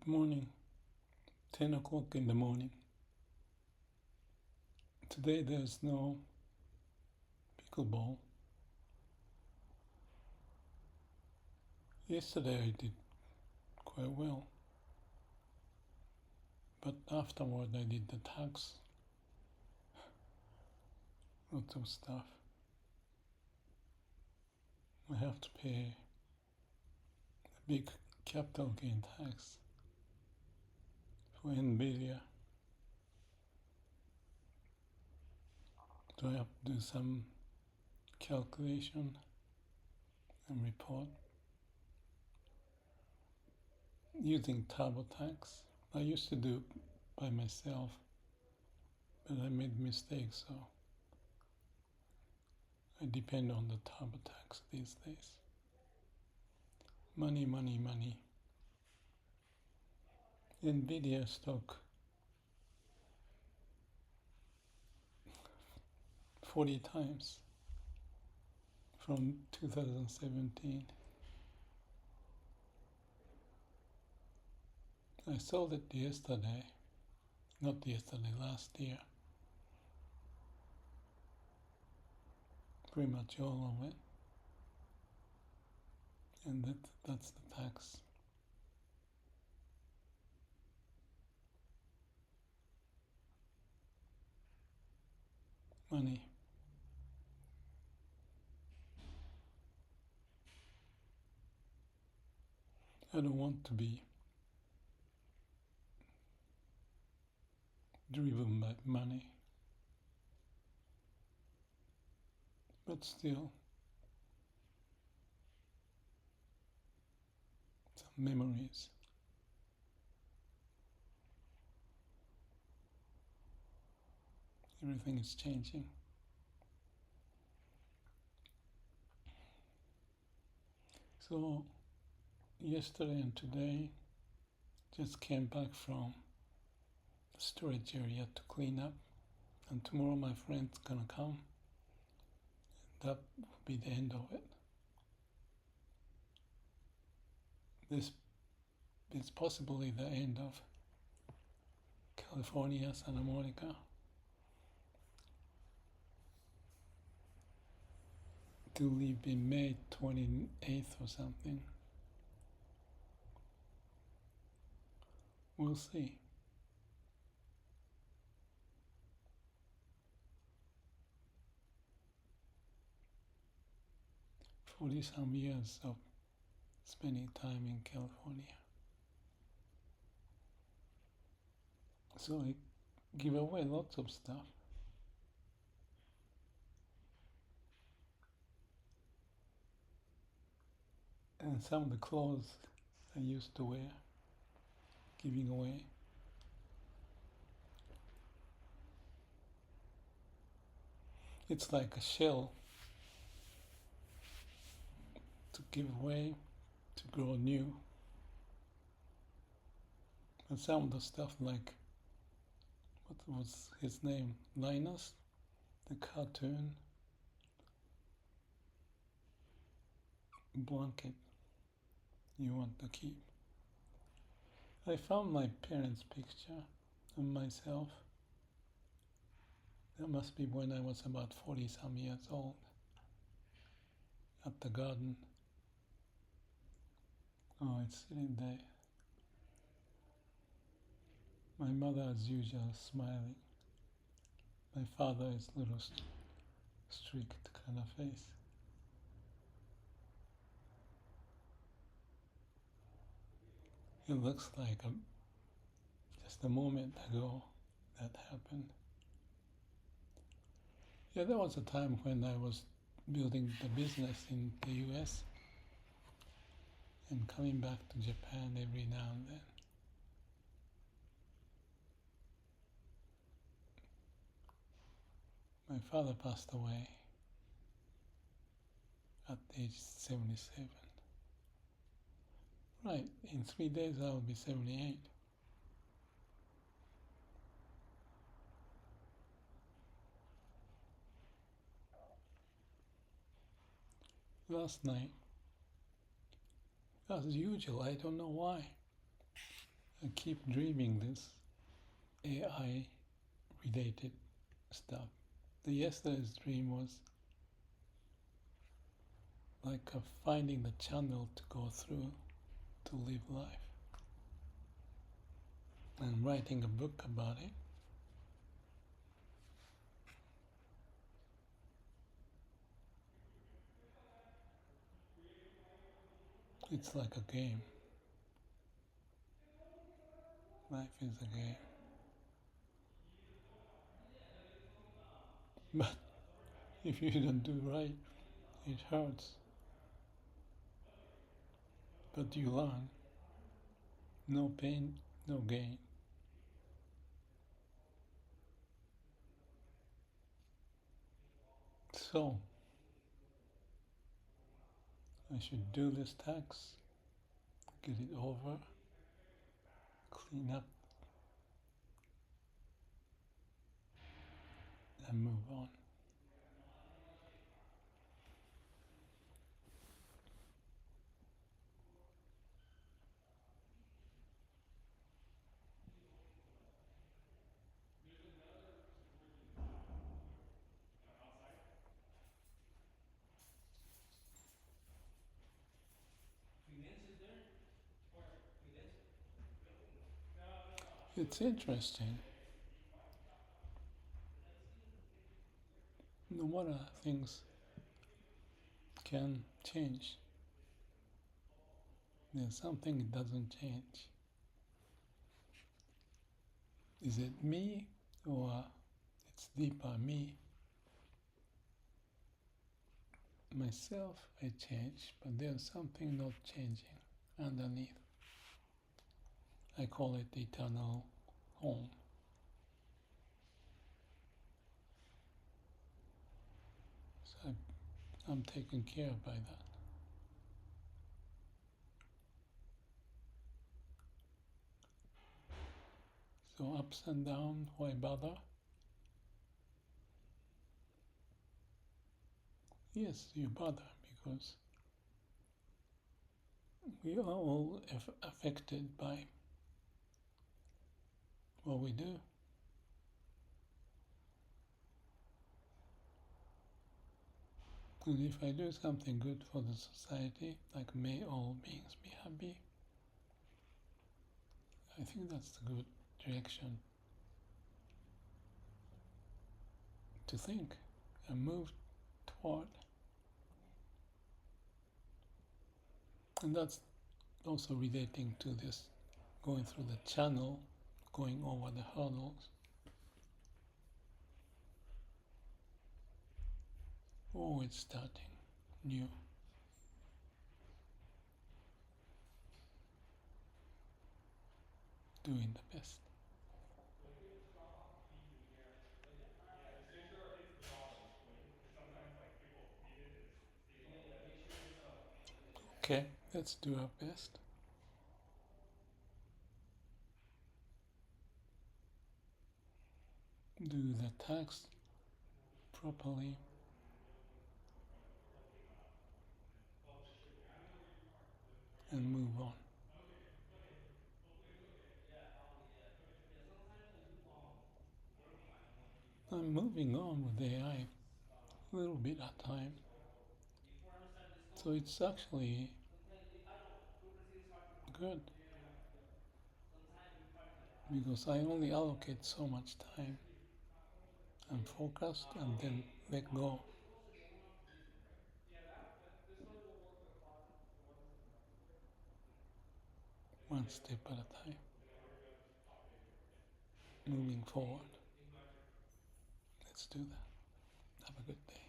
Good morning. 10 o'clock in the morning. Today there's no pickleball. Yesterday I did quite well, but afterward I did the tax. Lots of stuff. I have to pay a big capital gain tax for NVIDIA. So I have to do some calculation and report using TurboTax. I used to do it by myself, but I made mistakes, so I depend on the TurboTax these days. Money, money, money. NVIDIA stock 40 times from 2017. I sold it yesterday, not yesterday, last year. Pretty much all of it. And that's the tax. Money. I don't want to be driven by money. But still, some memories. Everything is changing. So, yesterday and today, just came back from the storage area to clean up. And tomorrow my friend's gonna come. That will be the end of it. This is possibly the end of California, Santa Monica. To leave in May 28th or something. We'll see. Some years of spending time in California. So I give away lots of stuff. And some of the clothes I used to wear, giving away. It's like a shell to give away, to grow new. And some of the stuff like, what was his name? Linus, the cartoon, blanket you want to keep. I found my parents' picture of myself. That must be when I was about 40 some years old, at the garden. Oh, it's sitting there. My mother, as usual, smiling. My father is a little strict kind of face. It looks like just a moment ago that happened. Yeah, there was a time when I was building the business in the US and coming back to Japan every now and then. My father passed away at age 77. Right, in 3 days I will be 78. Last night, as usual, I don't know why, I keep dreaming this AI related stuff. The yesterday's dream was like finding the channel to go through to live life and writing a book about it. It's like a game. Life is a game. But if you don't do right, it hurts. But you learn. No pain, no gain. So, I should do this tax, get it over, clean up, and move on. It's interesting. No matter things can change, there's something that doesn't change. Is it me or it's deeper me? Myself, I change, but there's something not changing underneath. I call it eternal home. So I'm taken care of by that. So ups and downs, why bother? Yes, you bother because we are all affected by what we do. And if I do something good for the society, like may all beings be happy, I think that's the good direction to think and move toward. And that's also relating to this going through the channel, going over the hurdles. Always starting new. Doing the best. Okay, let's do our best. Do the task properly. And move on. I'm moving on with AI a little bit at a time. So it's actually good because I only allocate so much time. I'm focused and then let go one step at a time, moving forward. Let's do that. Have a good day.